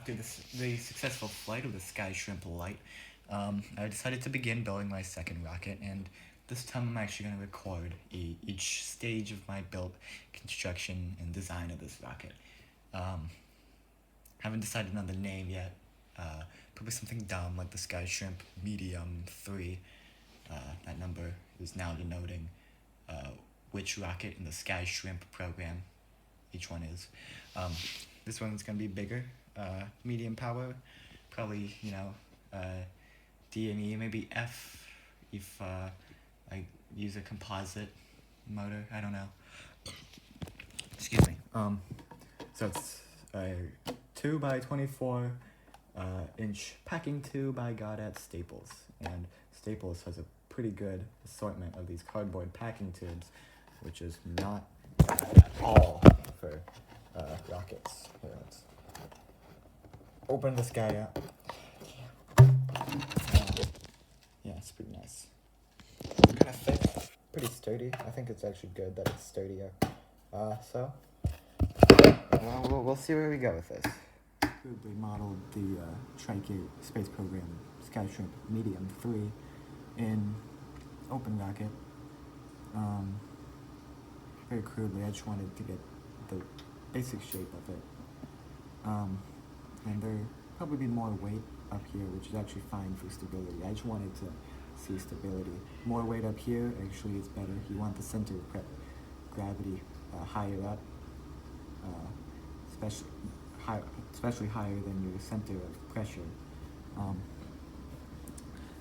after the successful flight of the SkyShrimp Light, I decided to begin building my second rocket, and this time I'm actually going to record each stage of my build, construction, and design of this rocket. Haven't decided on the name yet. Probably something dumb like the SkyShrimp Medium III. That number is now denoting which rocket in the SkyShrimp program each one is. This one's gonna be bigger, medium power, probably, D and E, maybe F if I use a composite motor, I don't know. Excuse me. So it's a 2 by 24 inch packing tube I got at Staples, and Staples has a pretty good assortment of these cardboard packing tubes, which is not bad at all for rockets. Here, let's open this guy up. Yeah, it's pretty nice. It's kind of thick, pretty sturdy. I think it's actually good that it's sturdier. So we'll see where we go with this. We modeled the Tri-K space program SkyShrimp Medium III in open rocket. Very crudely, I just wanted to get the basic shape of it. And there'll probably be more weight up here, which is actually fine for stability. I just wanted to see stability. More weight up here actually is better. You want the center of gravity higher up, especially higher than your center of pressure.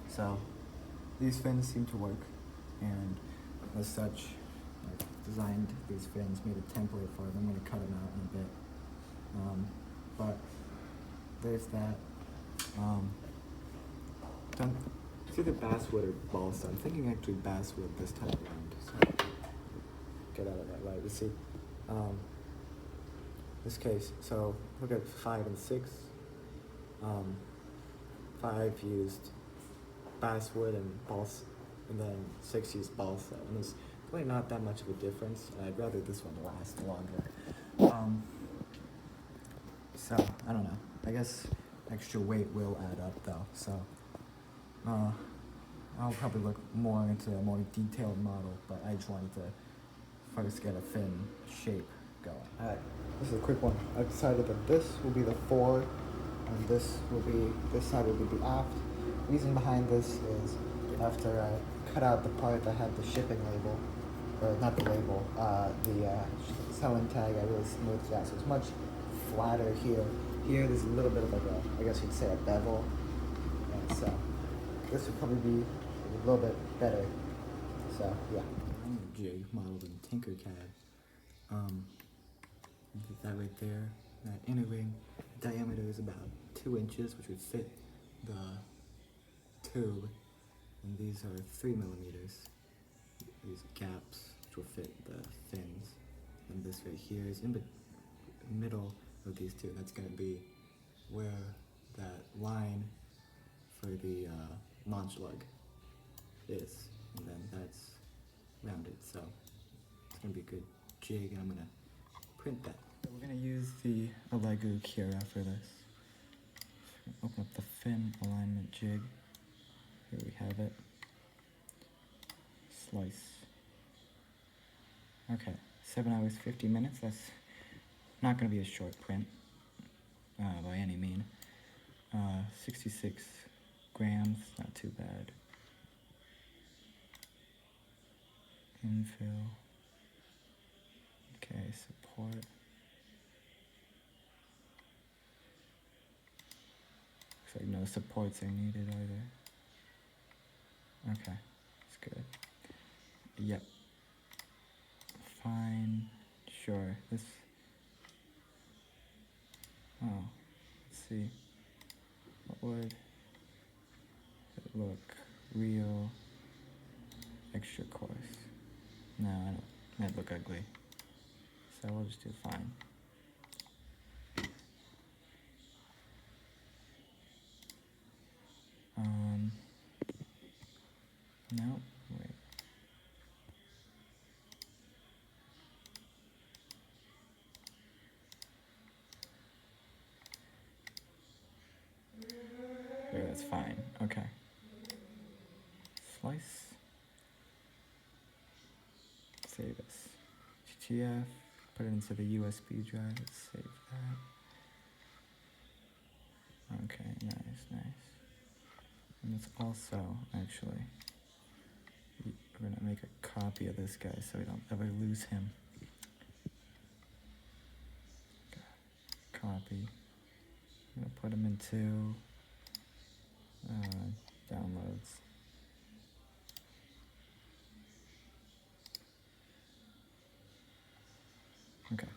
So these fins seem to work, and as such, I've designed these fins, made a template for them. I'm going to cut them out in a bit. But there's that. It's either basswood or balsa. I'm thinking actually basswood this time around. So get out of that light. You see, this case. So look at 5 and 6. 5 used basswood and balsa, and then 6 used balsa. And there's really not that much of a difference. I'd rather this one last longer. So I don't know. I guess extra weight will add up though. So I'll probably look more into a more detailed model, but I just wanted to first get a fin shape going. Alright, this is a quick one. I've decided that this will be the fore, and this side will be the aft. The reason behind this is after I cut out the part that had the shipping label, or not the label, the selling tag, I really smoothed it out, so it's much flatter here. Here there's a little bit of like a, I guess you'd say a bevel, and so this would probably be a little bit better. So yeah. I'm a jig modeled in Tinkercad. That right there, that inner ring diameter is about 2 inches, which would fit the tube, and these are 3 millimeters. These gaps, which will fit the fins, and this right here is in the middle of these two. That's going to be where that line for the launch lug is, and then that's rounded, so it's going to be a good jig, and I'm going to print that. So we're going to use the Alegu Kira for this. Open up the fin alignment jig. Here we have it. Slice. Okay, 7 hours, 50 minutes. That's not going to be a short print by any mean. 66 grams, not too bad. Infill. Okay, support. Looks like no supports are needed either. Okay, that's good. Yep. Fine. Sure. This. Oh, let's see. What would it look? Real. Extra coarse. No, I don't. Might look ugly. So we'll just do fine. No, wait. fine. Okay. Slice. Save as GTF. Put it into the USB drive. Let's save that. Okay, nice. And it's also, actually, we're gonna make a copy of this guy so we don't ever lose him. Copy. I'm gonna put him into downloads. Okay.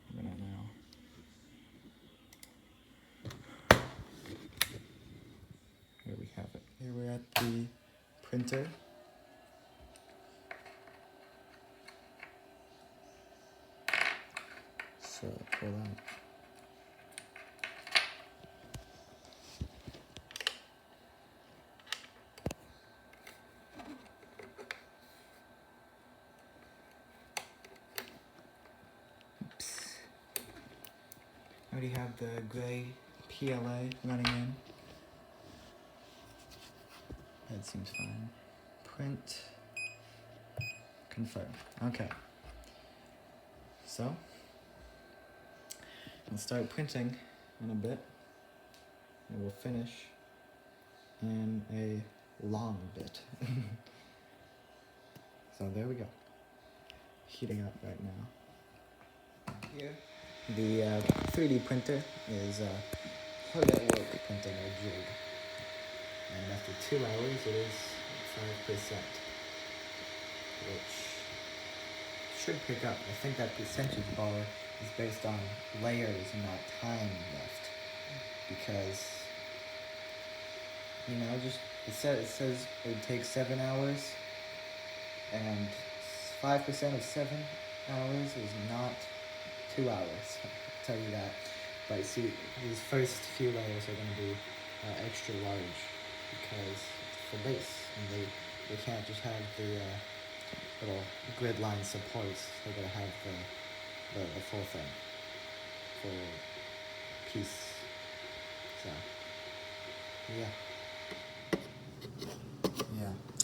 I'm gonna now. Here we have it. Here we're at the printer. So pull out. Oops. I already have the gray PLA running in. That seems fine. Print. Confirm. Okay. So, we'll start printing in a bit. And we'll finish in a long bit. So there we go. Heating up right now. Here, the 3D printer is hard at work printing a jig. And after 2 hours, it is 5%, which should pick up. I think that percentage bar is based on layers and not time left. Because, you know, it says it would take 7 hours, and 5% of 7 hours is not 2 hours. I'll tell you that. But see, these first few layers are going to be extra large because it's for base, and they can't just have the little grid line supports. They're going to have the full thing, full piece. So,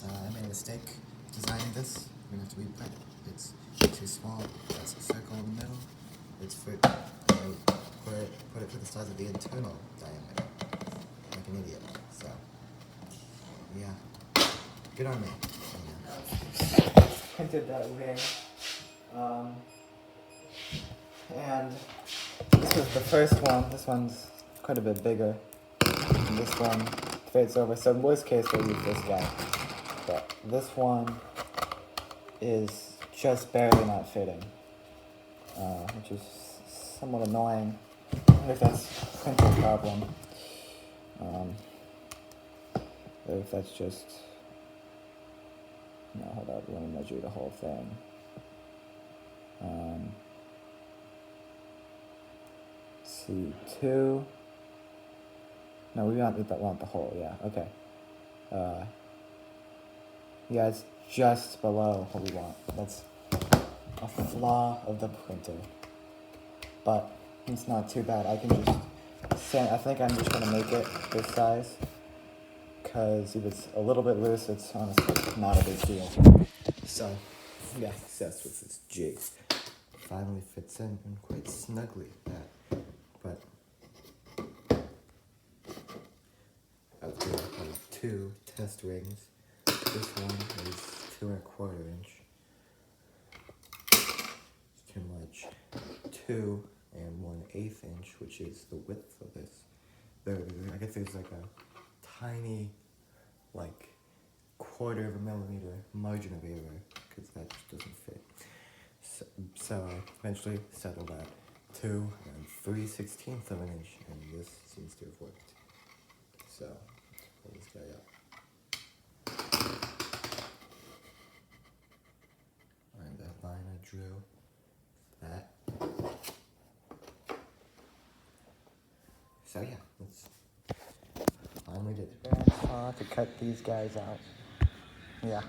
I made a mistake designing this. I'm going to have to reprint it. It's too small. That's a circle in the middle. It's for, put it for the size of the internal diameter, like an idiot. So, yeah, good on me. Yeah. Printed that way. And this was the first one. This one's quite a bit bigger. And this one fits over. So in worst case, we'll use this guy. But this one is just barely not fitting, which is somewhat annoying. I wonder if that's a printer problem. Or if that's just... No, hold up. Let me measure the whole thing. Let's see, 2. No, we want the whole, yeah, okay. Yeah, it's just below what we want. That's a flaw of the printer. But it's not too bad. I can just I think I'm just gonna make it this size, because if it's a little bit loose, it's honestly not a big deal. So, yeah, obsessed with this jig. Finally fits in and quite snugly that, but I've got 2 test rings. This one is 2¼ inch. It's too much. 2 1/8 inch, which is the width of this. I guess there's like a tiny, like 1/4 millimeter margin of error, because that just doesn't fit. So I eventually settled at 2 3/16 of an inch, and this seems to have worked. So let's pull this guy up. And that line I drew, that. So yeah, let's finally did it. Grandpa to cut these guys out. Yeah.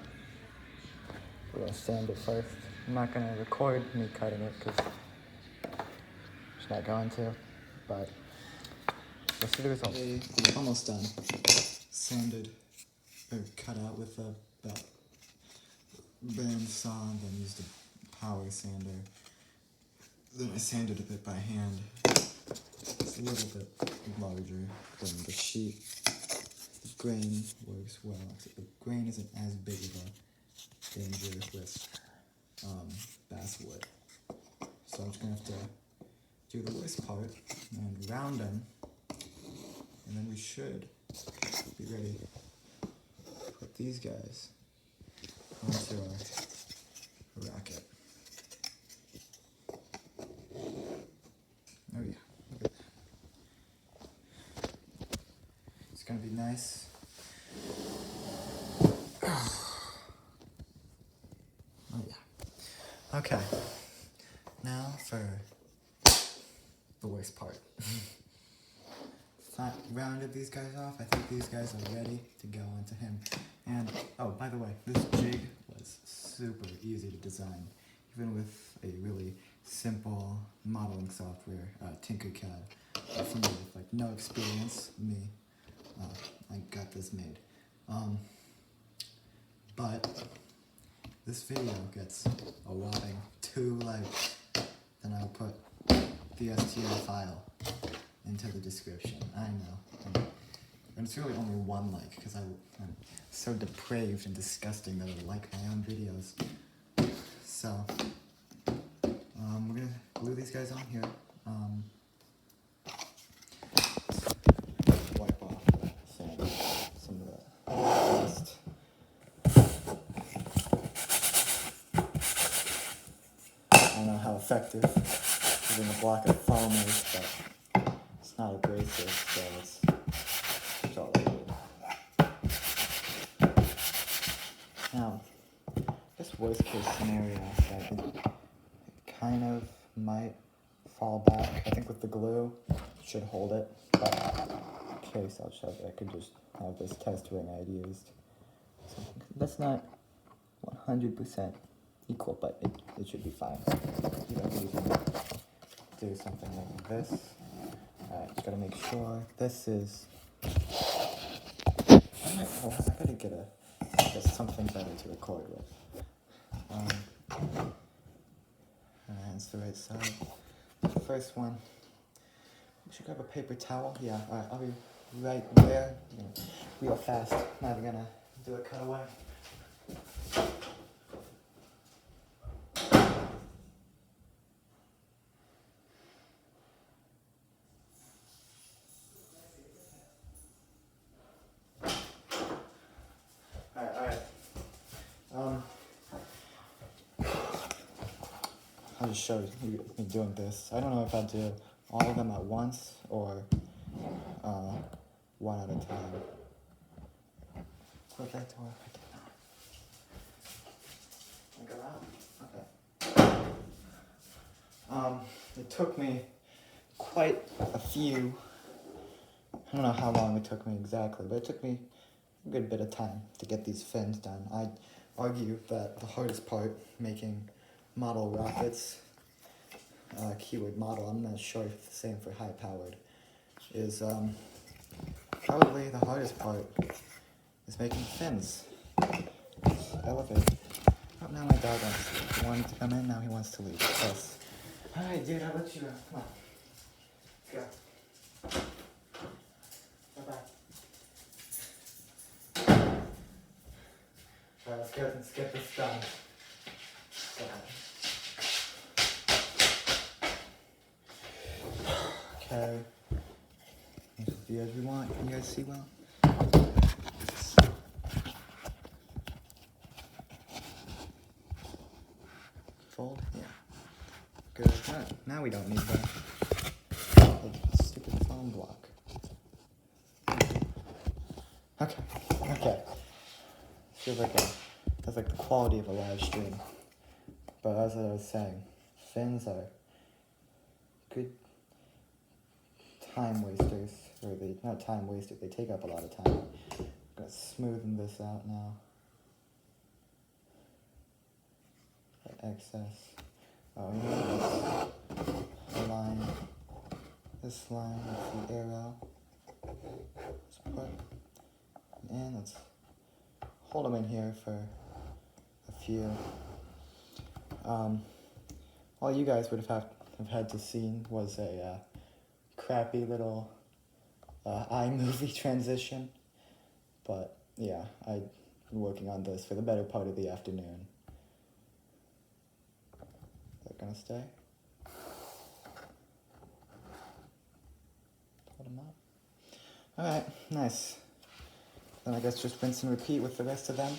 We're gonna sand it first. I'm not gonna record me cutting it because I'm just not going to. But Let's see the result. We're almost done. Sanded, or cut out with that band saw, then used a power sander. Then I sanded a bit by hand. It's a little bit larger than the sheet. The grain works well, except the grain isn't as big of a danger with basswood. So I'm just gonna have to do the worst part and round them, and then we should be ready to put these guys onto our racket. Oh yeah, look at that. It's gonna be nice. Oh yeah. Okay. Now for the worst part. Rounded these guys off. I think these guys are ready to go onto him. And, oh, by the way, this jig was super easy to design, even with a really simple modeling software, Tinkercad. For me, with like no experience, I got this made. But this video gets a whopping 2 likes, then I'll put the STL file into the description. I know. And it's really only 1 like, because I'm so depraved and disgusting that I like my own videos. So, we're gonna glue these guys on here. Wipe off some of the dust. I don't know how effective using a block of foam is, but it's not abrasive, so it's all I need. Now, this worst case scenario, it kind of might fall back. I think with the glue, it should hold it, but in case I'll show you, I could just have this test ring I'd used. So that's not 100% equal, but it should be fine. You don't need to do something like this. Alright, just gotta make sure this is... I gotta get something better to record with. And it's the right side. The first one, we should grab a paper towel. Yeah, alright, I'll be right there. Real fast. Not even gonna do a cutaway. Alright. I'll just show you me doing this. I don't know if I'll do all of them at once or one at a time. Close that door. I go out? Okay. It took me quite a few, I don't know how long it took me exactly, but it took me a good bit of time to get these fins done. I'd argue that the hardest part, making model rockets, keyword model, I'm not sure if it's the same for high powered, is probably the hardest part is making fins. Elevate. Oh, now my dog wanted to come in, now he wants to leave. Yes. Alright, dude, I'll let you know. Come on. Let's go. Bye-bye. Alright, let's get this done. Okay. This is the edge we want. Can you guys see well? Fold? Yeah. Good. Now we don't need the stupid foam block. Okay. Feels like that's like the quality of a live stream. But as I was saying, fins are good time wasters, or not time wasters, they take up a lot of time. I'm gonna smoothen this out now. That excess. Oh, you know this line with the arrow. put them in. Let's hold them in here for a few. All you guys would have had to see was a crappy little iMovie transition, but yeah, I've been working on this for the better part of the afternoon. Is that gonna stay? Put them up. Alright, nice. Then I guess just rinse and repeat with the rest of them.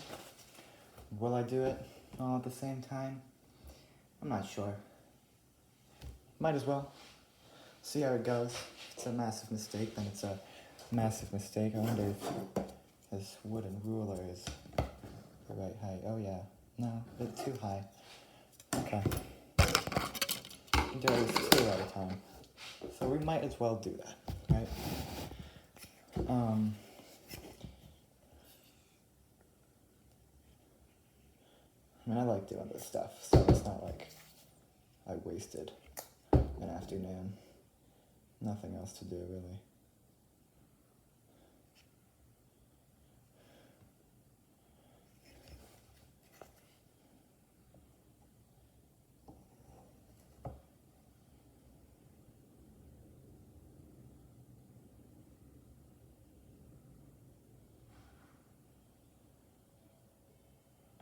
Will I do it all at the same time? I'm not sure. Might as well. See how it goes. If it's a massive mistake, then it's a massive mistake. I wonder if this wooden ruler is the right height. Oh yeah. No, a bit too high. Okay. Do it 2 at a time. So we might as well do that, right? I mean, I like doing this stuff, so it's not like I wasted an afternoon. Nothing else to do, really.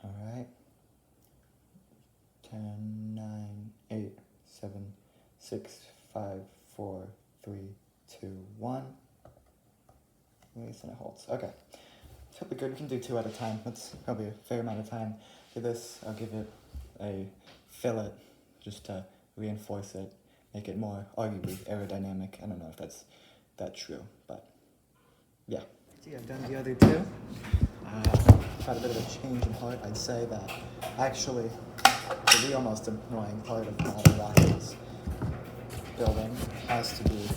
All right. 10, 9, 8, 7, 6, 5, 4, 3, 2, 1. Release and it holds. Okay. Should be good. We can do 2 at a time. That's probably a fair amount of time. For this, I'll give it a fillet just to reinforce it, make it more arguably aerodynamic. I don't know if that's that true, but yeah. See, I've done the other 2. Had a bit of a change in heart. I'd say that actually the real most annoying part of model rockets building has to be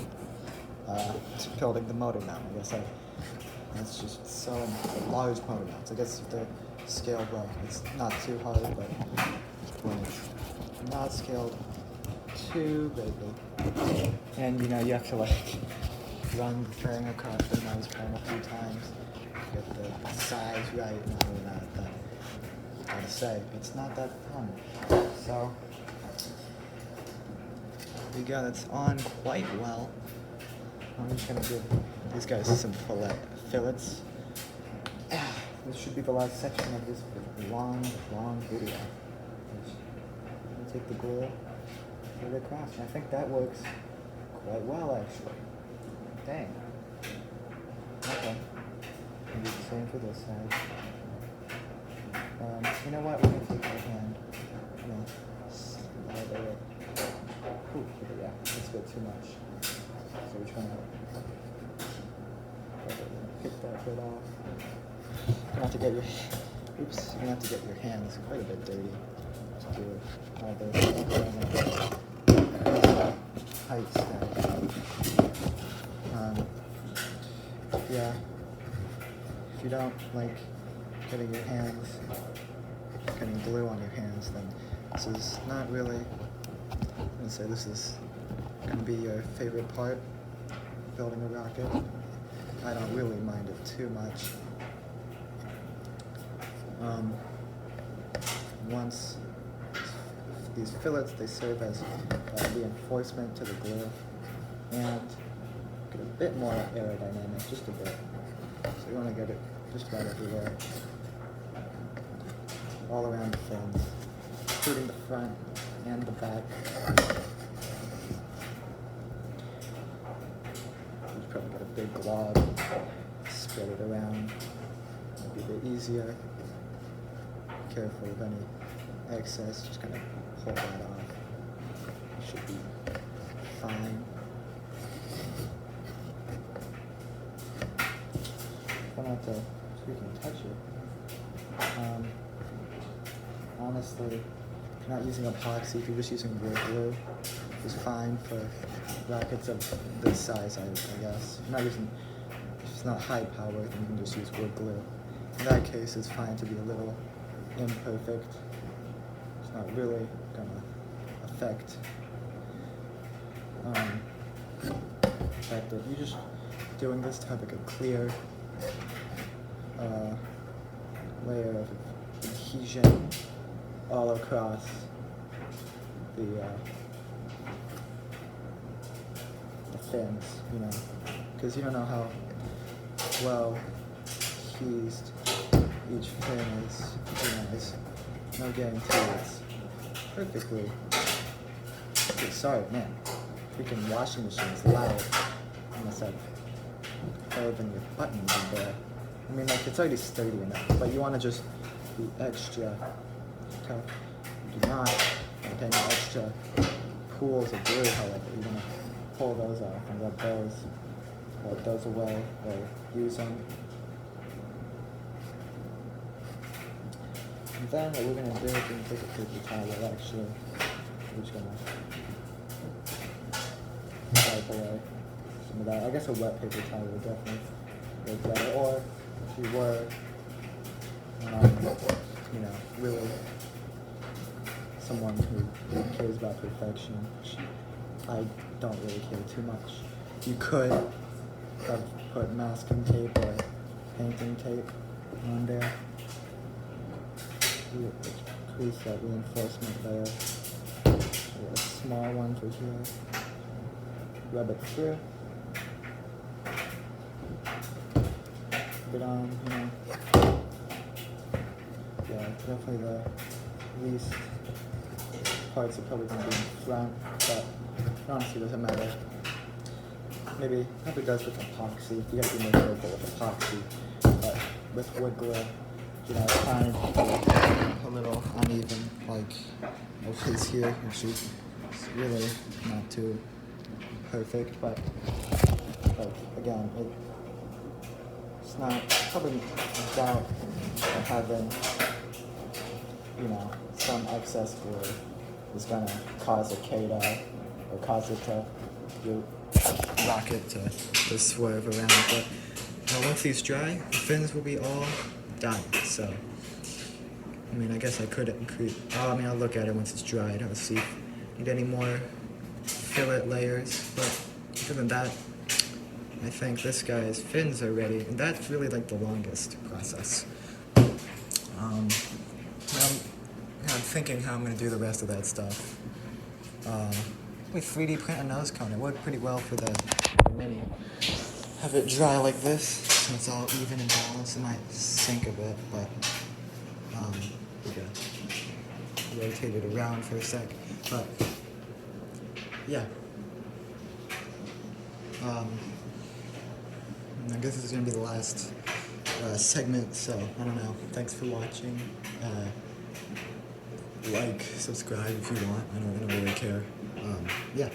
building the motor mount. I guess that's just so large motor mounts. I guess if they're scaled well, it's not too hard, but when it's not scaled too bigly, and you know you have to like run the fairing across the nose cone a few times, get the size right, and all of that. I gotta say, it's not that fun. So there you go. That's on quite well. I'm just gonna give these guys some fillets. This should be the last section of this long video. I'm gonna take the glue, put it across, and I think that works quite well, actually. Dang. Okay. I'll do the same for this side. You know what? We're gonna take our hand. I'm gonna slide it. Ooh, yeah, that's a bit too much. So we're trying to pick that bit off. You're gonna have to get your you're gonna have to get your hands quite a bit dirty to do all this height stuff. Yeah. If you don't like getting your hands, getting glue on your hands, then this is not really, I'm gonna say this is gonna be your favorite part, building a rocket. I don't really mind it too much. Once these fillets, they serve as reinforcement to the glue and get a bit more aerodynamic, just a bit. So you want to get it just about everywhere, all around the fins, including the front and the back. You've probably got a big glob, spread it around, it'll be a bit easier. Careful of any excess, just kind of pull that off. It should be fine. Try not to, so you can touch it. Honestly, if you're not using epoxy, if you're just using wood glue, it's fine for rockets of this size, I guess. If you're not using, if it's not high power, then you can just use wood glue. In that case, it's fine to be a little imperfect. It's not really gonna affect that. You just doing this to have like a clear layer of adhesion all across the fins, you know, because you don't know how well adhesed each fin is, you know, there's no guarantee it's perfectly. Okay, sorry, man, freaking washing machine is loud. Unless I've opened your buttons in there. I mean, like, it's already sturdy enough, but you want to just be extra tough. You do not want any extra pools of glue, however. You want to pull those off and rub those away, or use them. And then what we're going to do is we're going to take a paper towel, actually. We're just going to wipe away some of that. I guess a wet paper towel would definitely work better. Or if you were, you know, really someone who cares about perfection, which I don't really care too much, you could have put masking tape or painting tape on there. You increase that reinforcement layer. A small one for here. Rub it through. Put it on, you know. Yeah, definitely the least parts are probably going to be in front, but honestly, it doesn't matter. Maybe it does with epoxy. You gotta be more careful with epoxy, but with wood glue, you know, it's kind of a little uneven, like my face here, which is really not too perfect, but like, again, it's not probably without having, you know, some excess glue is gonna cause a K-dot or cause it to, your rocket to swerve around. But once these dry, the fins will be all done. So, I mean, I guess I could increase. I mean, I'll look at it once it's dried. I'll see if I need any more fillet layers. But other than that, I think this guy's fins are ready, and that's really like the longest process. I'm thinking how I'm gonna do the rest of that stuff. We 3D print a nose cone. It worked pretty well for the mini. Have it dry like this, so it's all even and balanced. It might sink a bit, but we gotta rotate it around for a sec. But yeah. I guess this is gonna be the last segment, so I don't know. Thanks for watching. Like, subscribe if you want. I don't really care. Yeah.